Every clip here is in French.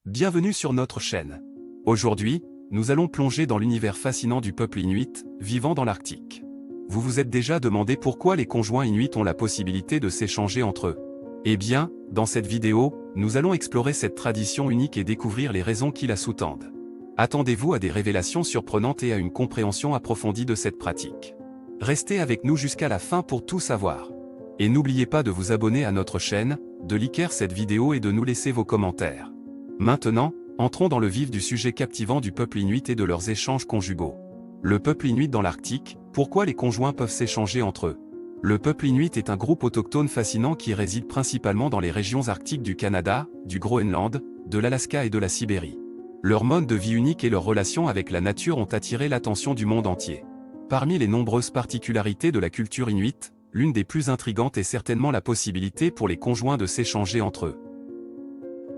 Bienvenue sur notre chaîne. Aujourd'hui, nous allons plonger dans l'univers fascinant du peuple inuit, vivant dans l'Arctique. Vous vous êtes déjà demandé pourquoi les conjoints inuits ont la possibilité de s'échanger entre eux? Eh bien, dans cette vidéo, nous allons explorer cette tradition unique et découvrir les raisons qui la sous-tendent. Attendez-vous à des révélations surprenantes et à une compréhension approfondie de cette pratique. Restez avec nous jusqu'à la fin pour tout savoir. Et n'oubliez pas de vous abonner à notre chaîne, de liker cette vidéo et de nous laisser vos commentaires. Maintenant, entrons dans le vif du sujet captivant du peuple inuit et de leurs échanges conjugaux. Le peuple inuit dans l'Arctique, pourquoi les conjoints peuvent s'échanger entre eux? Le peuple inuit est un groupe autochtone fascinant qui réside principalement dans les régions arctiques du Canada, du Groenland, de l'Alaska et de la Sibérie. Leur mode de vie unique et leurs relations avec la nature ont attiré l'attention du monde entier. Parmi les nombreuses particularités de la culture inuite, l'une des plus intrigantes est certainement la possibilité pour les conjoints de s'échanger entre eux.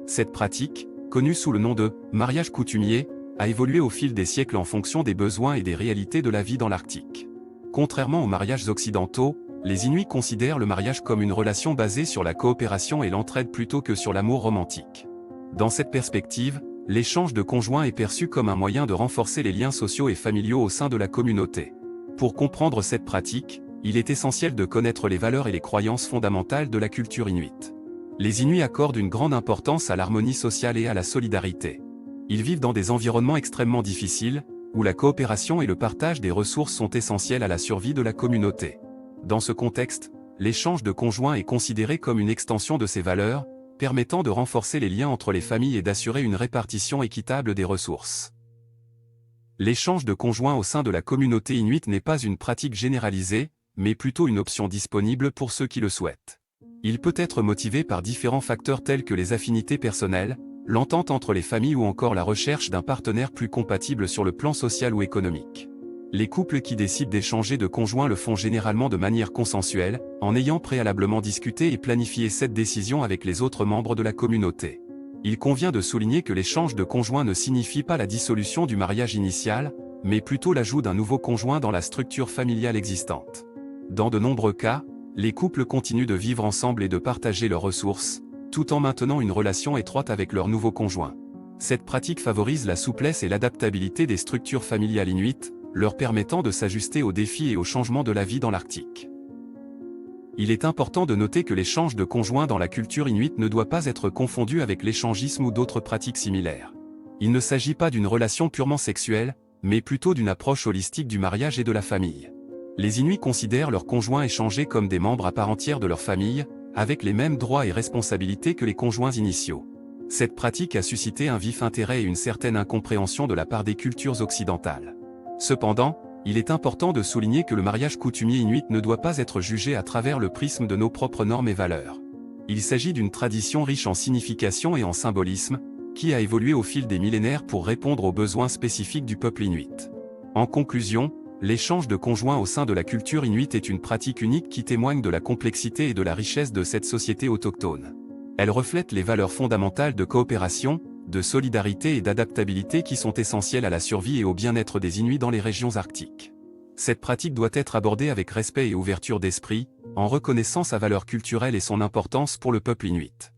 Cette pratique, connue sous le nom de « mariage coutumier », a évolué au fil des siècles en fonction des besoins et des réalités de la vie dans l'Arctique. Contrairement aux mariages occidentaux, les Inuits considèrent le mariage comme une relation basée sur la coopération et l'entraide plutôt que sur l'amour romantique. Dans cette perspective, l'échange de conjoints est perçu comme un moyen de renforcer les liens sociaux et familiaux au sein de la communauté. Pour comprendre cette pratique, il est essentiel de connaître les valeurs et les croyances fondamentales de la culture inuite. Les Inuits accordent une grande importance à l'harmonie sociale et à la solidarité. Ils vivent dans des environnements extrêmement difficiles, où la coopération et le partage des ressources sont essentiels à la survie de la communauté. Dans ce contexte, l'échange de conjoints est considéré comme une extension de ces valeurs, permettant de renforcer les liens entre les familles et d'assurer une répartition équitable des ressources. L'échange de conjoints au sein de la communauté inuite n'est pas une pratique généralisée, mais plutôt une option disponible pour ceux qui le souhaitent. Il peut être motivé par différents facteurs tels que les affinités personnelles, l'entente entre les familles ou encore la recherche d'un partenaire plus compatible sur le plan social ou économique. Les couples qui décident d'échanger de conjoints le font généralement de manière consensuelle, en ayant préalablement discuté et planifié cette décision avec les autres membres de la communauté. Il convient de souligner que l'échange de conjoints ne signifie pas la dissolution du mariage initial, mais plutôt l'ajout d'un nouveau conjoint dans la structure familiale existante. Dans de nombreux cas, les couples continuent de vivre ensemble et de partager leurs ressources, tout en maintenant une relation étroite avec leur nouveau conjoint. Cette pratique favorise la souplesse et l'adaptabilité des structures familiales inuites, leur permettant de s'ajuster aux défis et aux changements de la vie dans l'Arctique. Il est important de noter que l'échange de conjoints dans la culture inuite ne doit pas être confondu avec l'échangisme ou d'autres pratiques similaires. Il ne s'agit pas d'une relation purement sexuelle, mais plutôt d'une approche holistique du mariage et de la famille. Les Inuits considèrent leurs conjoints échangés comme des membres à part entière de leur famille, avec les mêmes droits et responsabilités que les conjoints initiaux. Cette pratique a suscité un vif intérêt et une certaine incompréhension de la part des cultures occidentales. Cependant, il est important de souligner que le mariage coutumier inuit ne doit pas être jugé à travers le prisme de nos propres normes et valeurs. Il s'agit d'une tradition riche en signification et en symbolisme, qui a évolué au fil des millénaires pour répondre aux besoins spécifiques du peuple inuit. En conclusion, l'échange de conjoints au sein de la culture inuite est une pratique unique qui témoigne de la complexité et de la richesse de cette société autochtone. Elle reflète les valeurs fondamentales de coopération, de solidarité et d'adaptabilité qui sont essentielles à la survie et au bien-être des Inuits dans les régions arctiques. Cette pratique doit être abordée avec respect et ouverture d'esprit, en reconnaissant sa valeur culturelle et son importance pour le peuple inuit.